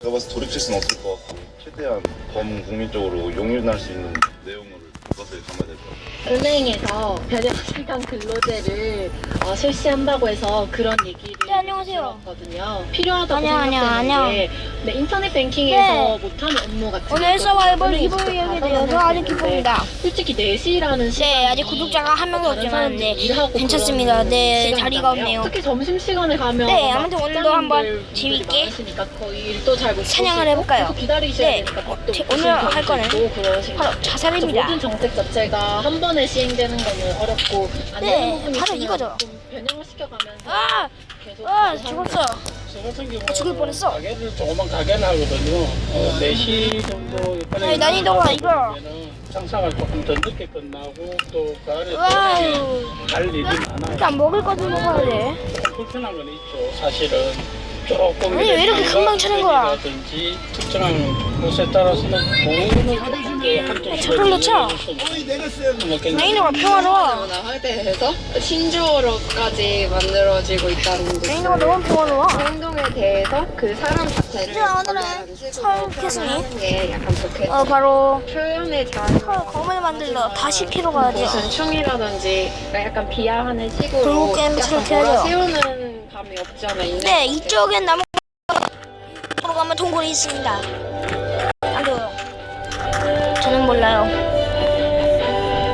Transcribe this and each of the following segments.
제가 봤을 때 돌이킬 수는 없을 것 같고 최대한 범국민적으로 용인할 수 있는 내용을 그것을 담아야 될 것 같아요. 은행에서 변형시간 근로제를 실시한다고 해서 그런 얘기를 네, 안녕하세요. 들었거든요. 필요하다고 아니요. 생각되는데 네, 인터넷 뱅킹에서 못하는 업무 같은 오늘 서바이벌 은행에서 리뷰 다 얘기에 대해서 아주 기쁩니다. 솔직히 4시라는 시간이 아직 구독자가 한 명도 다른 없지만 사람이 네, 일하고 괜찮습니다. 그러는 네, 시간이잖아요. 자리가 없네요. 특히 점심시간에 가면 네, 막 아무튼 오늘도 한번 직장인들 재밌게 많으시니까 거의 일도 잘 못 사냥을 해볼까요? 기다리셔야 네, 되니까 밥도 오늘 할 거는 그러시니까 바로 자살입니다. 모든 정책 자체가 한 번에 시행되는 거는 어렵고 안 네, 되는 부분이 바로 있으면 이거죠. 좀 변형을 시켜가면서 아! 계속 죽었어. 저 같은 경우는 죽을 뻔했어. 가게를 조그만 가게를 하거든요. 4시 정도 아니, 난이도가 이거. 장사가 조금 더 늦게 끝나고 또 그 안에 와우. 갈 일이 많아요. 일단 먹을 거 좀 먹어야 돼. 불편한 건 있죠. 사실은 조금 아니, 왜 이렇게 금방 차는 거야? 라든지 특정한 곳에 따라서는 모으는 한쪽 저절로 차. 난이도가 평화로워. 나화대에서 신주어로까지 만들어지고 있다는 거. 난이도가 너무 평화로워. 행동에 대해서 그 사람 자체를 이제 오늘은 철 캐스니? 하는 게 약간 좋겠죠. 바로 표현의 잘 검을 만들러 다시 캐러 가야죠. 무슨 춤이라든지 약간 비하하는 식으로 결국 게임 약간 그렇게 해야죠. 몰아세우는 감이 없지 않아 있는 네, 이쪽엔 나무 으로 가면 동굴이 있습니다. 안 돼요. 저는 몰라요.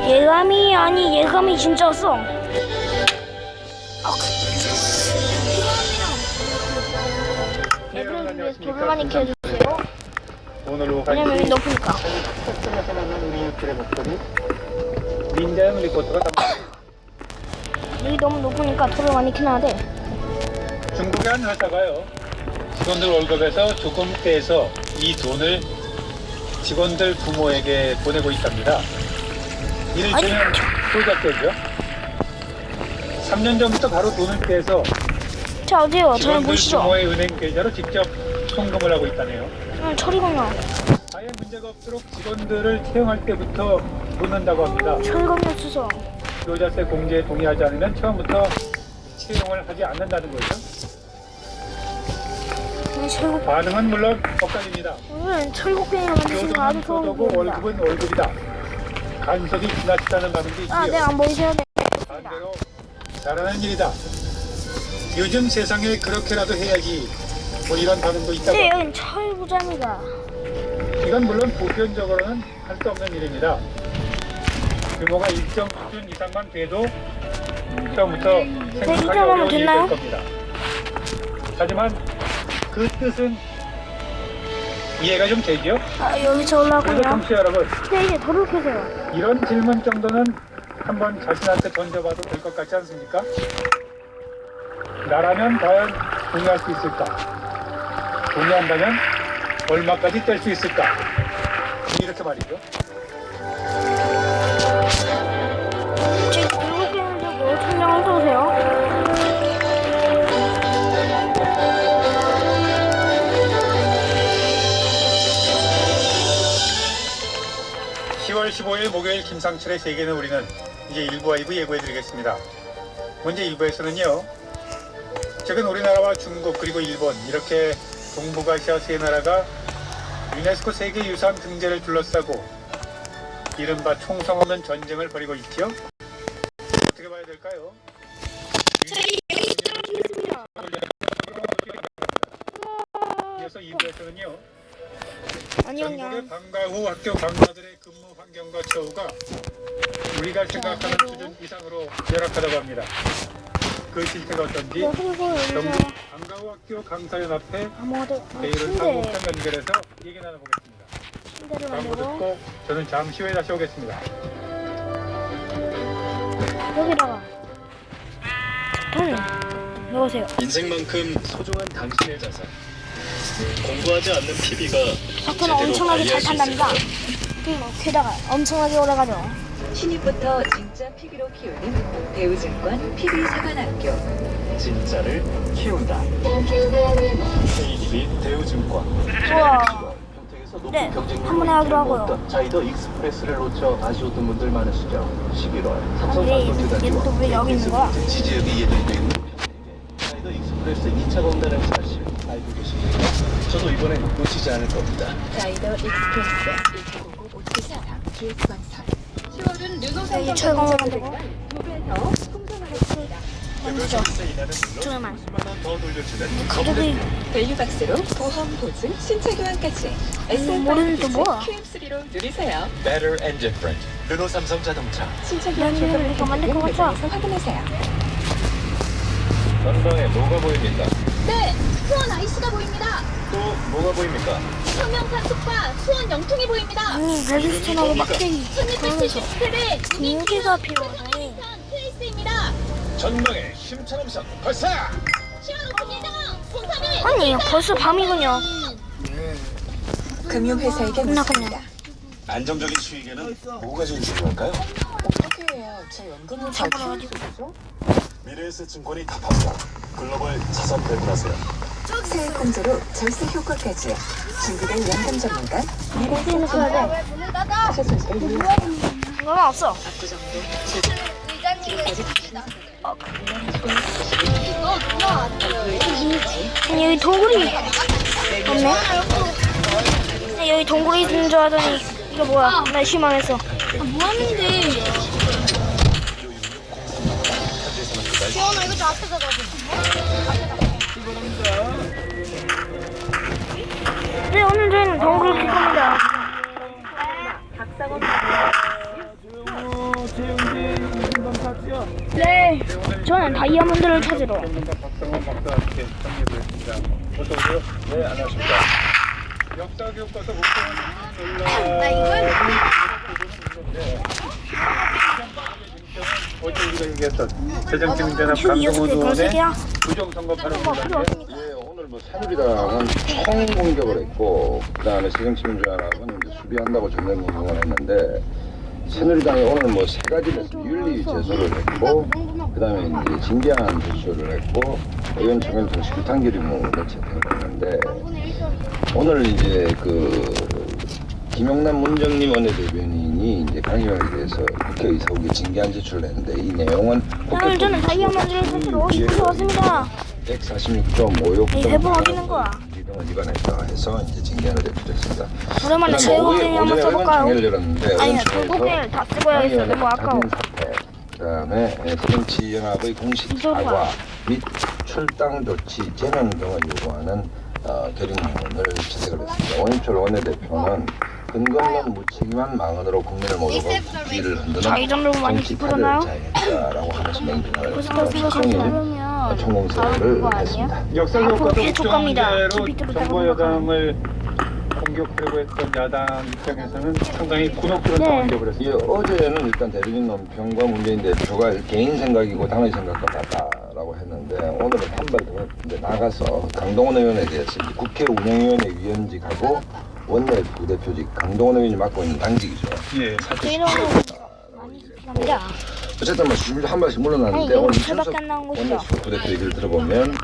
예감이 진짜였어. 애들은 위해서 돌을 많이 캐주세요. 오늘로 왜냐면 여기 높으니까. 특정에서 만난 우리 유출의 목소리 민자영 리포터가 여기 너무 높으니까 돌을 많이 캐놔야 돼. 중국의 한 회사가요 직원들 월급에서 조금 떼서 이 돈을 직원들 부모에게 보내고 있답니다. 이를테면 소작대죠. 3년 전부터 바로 돈을 떼서 자, 어디요? 저를 직원들 보시죠. 부모의 은행 계좌로 직접 송금을 하고 있다네요. 철이군요. 아예 문제가 없도록 직원들을 채용할 때부터 묻는다고 합니다. 철검요 수소. 노자세 공제에 동의하지 않으면 처음부터 채용을 하지 않는다는 거죠. 철곡. 반응은 물론 엇갈립니다. 오늘은 철곡갱이를 만드신 거 아주 교도는 좋은 교도고 분입니다. 월급은 월급이다. 간섭이 지나치다는 반응도 있고요. 네, 안 보이셔야 돼. 반대로 잘하는 일이다. 요즘 세상에 그렇게라도 해야지. 뭐 이런 반응도 있다고. 네, 여긴 철부자입니다. 이건 물론 보편적으로는 할 수 없는 일입니다. 규모가 일정 수준 이상만 돼도 처음부터 생각하기 이정도면 어려운 일이 됐나요? 될 겁니다. 하지만 그 뜻은 이해가 좀 되죠? 여기서 그래서 올라가면. 청취자 여러분, 네, 이제 돌을 캐세요. 이런 질문 정도는 한번 자신한테 던져봐도 될 것 같지 않습니까? 나라면 과연 동의할 수 있을까? 동의한다면 얼마까지 뗄 수 있을까? 이렇게 말이죠. 지금 철곡갱이를 들고 천장을 쏘세요. 10월 15일 목요일 김상철의 세계는 우리는 이제 1부와 2부 예고해드리겠습니다. 먼저 1부에서는요. 최근 우리나라와 중국 그리고 일본 이렇게 동북아시아 세 나라가 유네스코 세계유산 등재를 둘러싸고 이른바 총성 없는 전쟁을 벌이고 있지요. 어떻게 봐야 될까요? 이어서 2부에서는요. 전국의 방과 후 학교 강사들의 근무 환경과 처우가 우리가 생각하는 수준 이상으로 열악하다고 합니다. 그 실태가 어떤지 그리고 전국 여기서 방과 후 학교 강사연합회 아무것도 내일은 상호편 연결해서 얘기 나눠보겠습니다. 침대를 광고 만들고 듣고 저는 잠시 후에 다시 오겠습니다. 여기다가 탁 넣으세요. 인생만큼 소중한 당신의 자산. 공부하지 않는 PB가 석탄은 엄청나게 잘 탄답니다. 게다가 엄청나게 오래가죠. 신입부터 진짜 PB로 키우는 대우증권 PB사관학교. 진짜를 키운다. KDB 대우증권. 우와. 평택에서 높은 네, 경쟁력을 한번 하기로 하고요. 얻던 자이더 익스프레스를 놓쳐 아쉬웠던 분들 많으시죠. 11월 삼성 근데 반도체 얘는 또왜 여기 있는 거야? 지지역이 예정돼 있는 평택에 자이더 익스프레스 2차 공단을 사실 알고 계십니까? 저도 이번엔 놓치지 않을 겁니다. 자이더 익스프레스 1999 기획관사 10월은 르노 여기 철강을 만들고 2배더 풍성하겠습니다. 먼저 이날은 물론 저만 10만 원 더 돌려주는 가족이 밸류박스로 보험 보증 신차 교환까지 모르는 또 뭐야? QM3로 누리세요. Better and Different 르노 삼성 자동차. 신차 교환 난 이거 조건을 만들 것 같아. 매장에서 확인하세요. 전방에 뭐가 보입니까? 네, 수원 아이씨가 보입니다. 또 뭐가 보입니까? 서명산 숲과 수원 영통이 보입니다. 아니 레드스톤하고 막대기 그러면서 1677회 공개가 필요하네. 트레이스입니다. 전방에 힘찬 음성 발사! 시원오픈입니다. 공사는 아니 벌써 밤이군요. 금융회사에게 묻습니다. 안정적인 수익에는 뭐가 제일 중요할까요? 어떻게 해야 제 연금을 잘 키울 수 있죠? 미래에셋증권이 답합니다. 글로벌 자산 배분하세요. 세액공제로 절세 효과까지 준비된 연금 전문가 미래에셋증권 하셨을 때 유효합니다. 이건 없어. 압구정도 아니 여기 동굴이 없네. 아니, 여기 동굴이 있는 줄 알았더니 이거 뭐야? 나 실망했어. 뭐 하는데? 지원아 이거 좀 앞에 가가지고. 네 오늘 저희는 동굴을 킬 겁니다. 네, 저는 다이아몬드를 찾으러. 박상원 박사한테 참여했습니다. 어서 오세요. 네, 안녕하십니까. 역사 교과서 목표는 나 이걸 어제 우리가 얘기했던 재정치문제나 휴 이어서 강동원 의원의 검색이야. 부정선거 발언 뭐 필요 문제. 없으니까. 예, 오늘 뭐 새누리당은 총 공격을 했고 그다음에 새정치민주연합은 이제 수비한다고 전면 공격을 했는데 새누리당이 오늘 뭐 세 가지를 윤리 제소를 했고 그다음에 이제 징계안 제소를 했고 의원총회 정식 규탄결의문을 채택을 했는데 오늘 이제 그 김용남 문정림 원내대변인이 이제 강 의원에 대해서 국회의사국에 징계안 제출을 했는데 이 내용은 오늘 저는 다이아몬드를 찾으러 이곳에 왔습니다. 146.56점 이 해본 어디는 거야? 등을 위반했다 해서 이제 징계안을 제출했습니다. 오랜만에 제공이 한번 써볼까요? 의원총회를 열었는데 아니, 의원총회에서 고개를 다 쓰고 해야겠어. 너무 아까워. 사퇴, 그다음에 새정치연합의 공식 이쪽으로 사과 와. 및 출당 조치 제명 등을 요구하는 결의문을 채택을 했습니다. 원인철 원내대표는 근거 없는 무책임한 망언으로 국민을 모두가 위기를 흔드는 이 정도로 많이 정치 기쁘잖아요. 파괴를 자행했다라고 하면서 맹비난을 벌써 생각하지 않으면 총공세를 했습니다. 역사 앞으로 교과서 계속 국정 갑니다. 문제로 컴퓨터로 정부 따로 여당을 공격하려고 했던 야당 입장에서는 상당히 곤혹스러운 네. 상황이 되어버렸습니다. 예, 어제는 일단 대리인 논평과 문재인 대표가 개인 생각이고 당의 생각과 같다라고 했는데 오늘은 한 발 더 나가서 강동원 의원에 대해서 이제 국회 운영위원회 위원직하고 원내 부대표직 강동원 의원이 맡고 있는 당직이죠. 예, 사실 이런 거 많이 필요합니다. 어쨌든 뭐 한 발씩 물러났는데 아니, 오늘 이거 이준석 밖에 안 나온 원내 곳이야. 부대표 얘기를 들어보면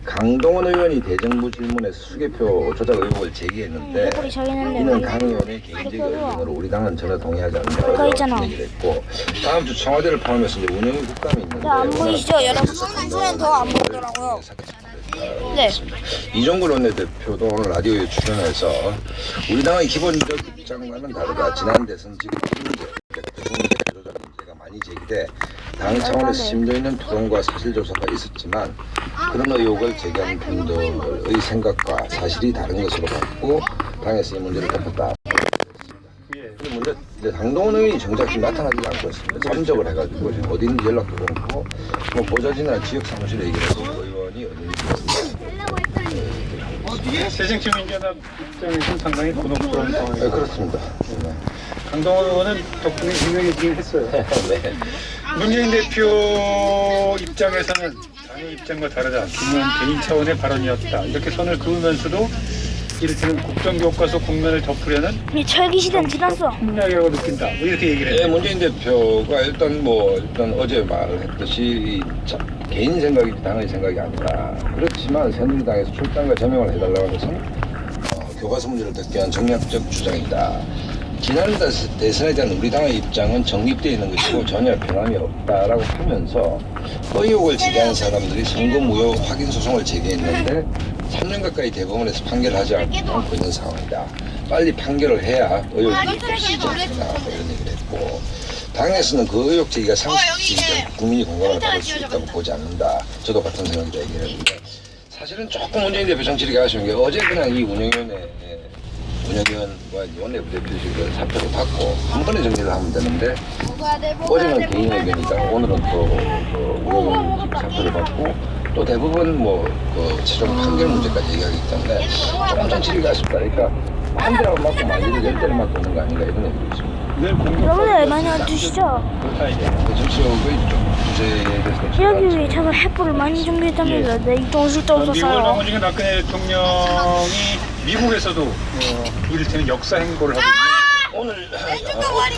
강동원 의원이 대정부 질문에서 수개표 조작 의혹을 제기했는데 이거리 저기는데 이는 강 의원의 개인적 의견으로 우리 당은 전혀 동의하지 않는다고 있잖아. 얘기를 했고 다음 주 청와대를 포함해서 이제 운영위 국감이 있는데 안 보이시죠, 여러분? 저는 더 안 보이더라고요. 네. 이종걸 원내대표도 오늘 라디오에 출연해서 우리 당의 기본적 입장과는 다르다. 지난 대선 지금 조작 문제가 많이 제기돼 당 차원에서 심도 있는 토론과 사실조사가 있었지만 그런 의혹을 제기한 분들의 생각과 사실이 다른 것으로 봤고 당에서 이 문제를 덮었다. 이 문제 이제 강동원 의원이 정작 지금 나타나지 않고 있습니다. 잠적을 해가지고 지금 어디 있는지 연락도 끊고 뭐 보좌진이나 지역 사무실에 얘기를 해서 의원이 어디 새정치민주연합 입장에서는 상당히 곤혹스러운 상황이에요. 네, 그렇습니다. 강동원 의원은 덕분에 유명해지긴 했어요. 네. 문재인 대표 입장에서는 당의 입장과 다르다. 김의원 개인 차원의 발언이었다. 이렇게 선을 그으면서도 이를테면 국정교과서 국면을 덮으려는 이 철기 시대는 지났어. 폭력이라고 느낀다. 뭐 이렇게 얘기를 예, 해요. 문재인 대표가 일단 어제 말했듯이 이 개인 생각이지 당의 생각이 아니다. 그렇지만 새누리당에서 출당과 제명을 해달라고 하는 것은 교과서 문제를 듣기 위한 정략적 주장이다. 지난 대선에 대한 우리 당의 입장은 정립되어 있는 것이고 전혀 변함이 없다라고 하면서 의혹을 제기한 사람들이 선거 무효 확인 소송을 제기했는데 3년 가까이 대법원에서 판결을 하지 않고 있는 상황이다. 빨리 판결을 해야 의혹이 없어지지 않는다. 이런 얘기를 했고 당에서는 그 의혹 제기가 상식적이고 국민이 공감을 받을 수 있다고 보지 않는다. 저도 같은 생각이다 얘기를 했는데 사실은 조금 문재인 대표 정치력이 아쉬운 게 어제 그냥 이 운영위원과 원내부 대표직을 사표를 받고 한 번에 정리를 하면 되는데 어제는 개인 의견이다. 오늘은 또 운영위원직 사표를 받고 또 대부분 그 최종 판결 문제까지 얘기하기 때문에 조금 정치력이 아쉽다. 그러니까 한 대를 맞고 말리를 10대를 맞고 있는 거 아닌가 이런 얘기도 있습니다. 여러분들 많이 와주시죠. 정치력의 좀 주제에 대해서 이러기 위해 제가 횃불을 많이 준비했답니다. 네, 이동 쓸데없어 미국을 써요. 넘어진 박근혜 대통령이 미국에서도 이를테면 역사 행보를 하고 오늘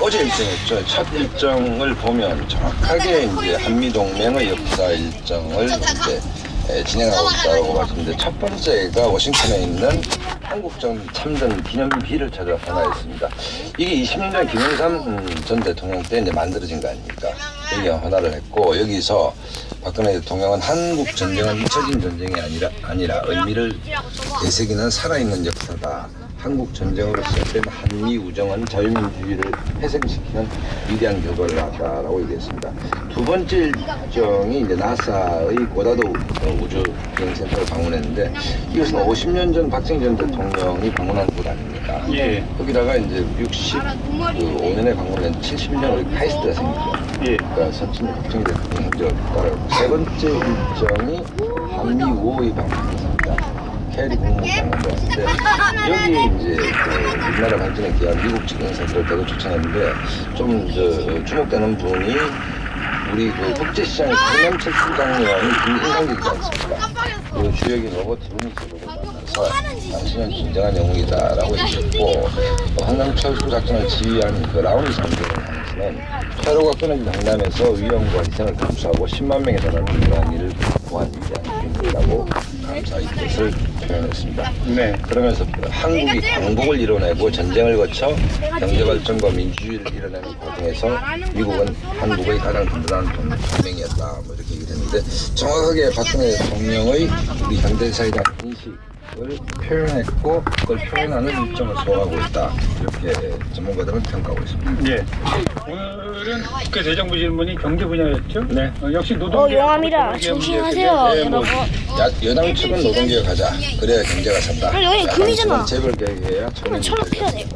어제 일정이었죠. 첫 일정을 보면 정확하게 이제 한미 동맹의 역사 일정을 이제 진행하고 있다고 말씀드렸는데 첫 번째가 워싱턴에 있는 한국전 참전 기념비를 찾아 헌화했습니다. 이게 20년 전 김영삼 전 대통령 때 이제 만들어진 거 아닙니까? 여기 헌화를 했고 여기서 박근혜 대통령은 한국 전쟁은 잊혀진 전쟁이 아니라 의미를 되새기는 살아있는 역사다. 한국 전쟁으로 시작된 한미 우정은 자유민주주의를 회생시키는 위대한 결과를 낳았다라고 얘기했습니다. 두 번째 일정이 이제 나사의 고다도 우주 비행센터를 방문했는데 이것은 50년 전 박정희 전 대통령이 방문한 곳 아닙니까? 예. 거기다가 이제 65년에 방문한 70년 우리 카이스트가 생기죠. 예. 그러니까 선친이 박정희 대통령 행적을 따라고 세 번째 일정이 한미 우호의 방문입니다. 캐리 국무장관도 왔는데 여기에 이제 우리나라 발전에 기여한 미국 측 인사들을 대거 초청했는데 좀 주목되는 분이 우리 그 국제시장의 강남철 부장님이 인상적이지 않습니까? 그 주역인 로버트 루니스를 만나서 당신은 진정한 영웅이다라고 얘기했고 강남철 수작전을 지휘한 그 라우니 장군을 당시는 테러가 끊어진 강남에서 위험과 희생을 감수하고 10만 명에 달하는 이러한 일을 보한 위대한 주인이라고 감사의 뜻을 표현했습니다. 네. 그러면서 한국이 광복을 이뤄내고 전쟁을 거쳐 경제발전과 민주주의를 이뤄내는 과정에서 미국은 한국의 가장 든든한 동맹이었다. 이렇게 얘기를 했는데 정확하게 박근혜 대통령의 우리 현대사에 대한 인식을 표현했고 그걸 표현하는 일정을 소화하고 있다. 이렇게 전문가들은 평가하고 있습니다. 예. 오늘은 국회 대정부 질문이 경제 분야였죠? 네. 역시 노동개혁. 용암이라 조심하세요, 네, 뭐 여러분. 여당 측은 노동개혁하자. 그래야 경제가 산다. 여기 금이잖아. 재벌개혁해야 그러면 철록해야 돼.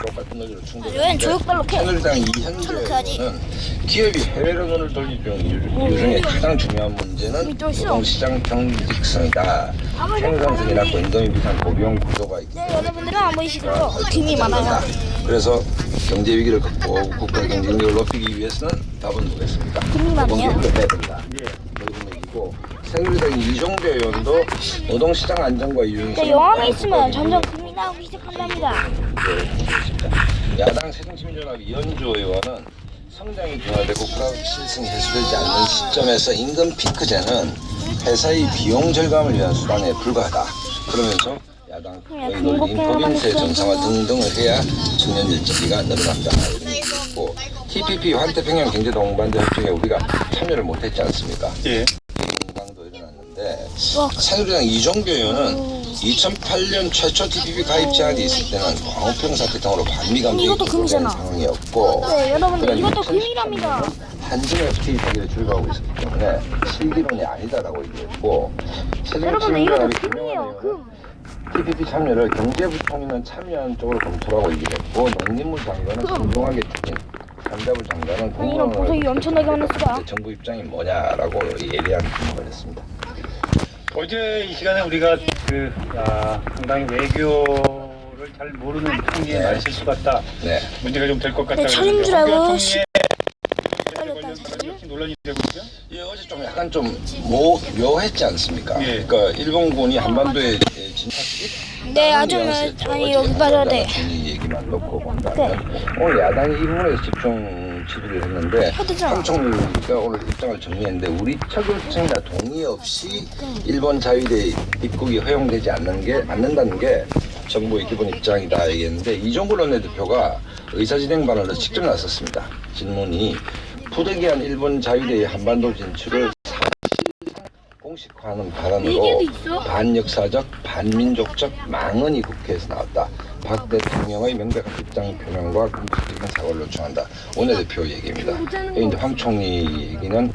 똑같은 논리로 충돌. 여긴 조육발로 캐. 새누리당 이현주는 기업이 해외로 돈을 돌릴 경우 이유 중에 가장 중요한 문제는 노동시장 경직성이다. 생산성이 낮고 임금이 비싼 고비용 구조가 있기 네, 때문에 여러분들은 안 보이시죠? 금이 많아요. 그래서 경제 위기를 극복하고 국가 경쟁력을 높이기 위해서는 답은 뭐겠습니까? 금이 많네요. 노동개혁을 해야 된다. 이런 얘기고 새누리당 이종대 의원도 노동시장 안정과 유연성. 용암이 있으면 점점 금이 나오기 시작한답니다. 야당 새정치민주연합 이현주 의원은 성장이 둔화되고 국가 실승이 해소되지 않는 시점에서 임금 피크제는 회사의 비용 절감을 위한 수단에 불과하다. 그러면서 야당의 논리인 법인세 정상화 등등을 해야 청년 일자리가 늘어난다. 이런 얘기를 했고 TPP 환태평양 경제동반자 협정에 우리가 참여를 못했지 않습니까? 예. 강도 일어났는데 새누리당 이종교 의원은 2008년 최초 TPP 가입 제한이 있을 때는 광우병 사태 등으로 반미 감정이 고조되는 상황이었고 네, 여러분들 이것도 2013년 금이랍니다. 한중 FTA 파기를 줄여가고 있었기 때문에 실기론이 아니다라고 얘기했고 여러분들 이것도 새정치민주연합이 금이에요, 금. TPP 참여를 경제부총리는 참여한 쪽으로 검토하고 얘기했고 농림부 장관은 신중하게 추진 산자부 장관은 이런 보석이 엄청나게 많았어요. 정부 입장이 뭐냐라고 예리한 질문을 했습니다. 어제 이 시간에 우리가 상당히 외교를 잘 모르는 총리의 네. 말실수 같다. 네. 문제가 좀 될 것 같다. 네, 차린 줄 알고 총리의 빨렸다, 사실. 역시 논란이 되고 있죠. 예, 어제 좀 약간 좀 묘했지 않습니까? 예. 그러니까 일본군이 한반도에 진입. 네, 아주 아니 여기 빠져야 돼. 얘기만 놓고 본다면 오늘 야당이 이 부분에서 집중 질의를 했는데 황 총리가 오늘 입장을 정리했는데 우리 처결청이나 동의 없이 일본 자위대 입국이 허용되지 않는다는 게 정부의 기본 입장이다 얘기했는데 이종걸 원내대표가 의사진행반으로 직접 나섰습니다. 질문이 부득이한 일본 자위대의 한반도 진출을 사실상 공식화하는 발언으로 반역사적, 반민족적 망언이 국회에서 나왔다. 박 대통령의 명백한 입장 표명과 공식적인 사과를 요청한다. 원내대표 얘기입니다. 그런데 황 총리 얘기는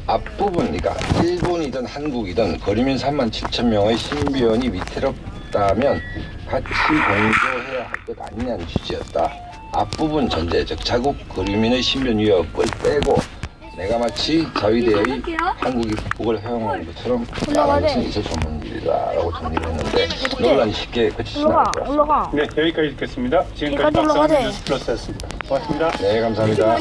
앞부분, 그러니까 일본이든 한국이든 거리면 37,000명의 신비원이 위태롭다면 같이 동조해야 할 것 아니냐는 취지였다. 앞부분 전제, 즉 자국 거리민의 신변 위협을 빼고 내가 마치 자위대의 한국이 북북을 허용하는 것처럼 말하는 것은 있을 수 없는 일이다라고 정리를 했는데 논란이 쉽게 그치지 않을 것 같습니다. 올라가. 네, 여기까지 듣겠습니다. 지금까지 여기까지 올라가야 돼. 박상민 뉴스 플러스였습니다. 고맙습니다. 네, 감사합니다.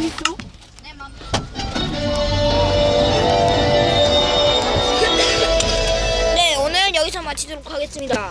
네, 오늘 여기서 마치도록 하겠습니다.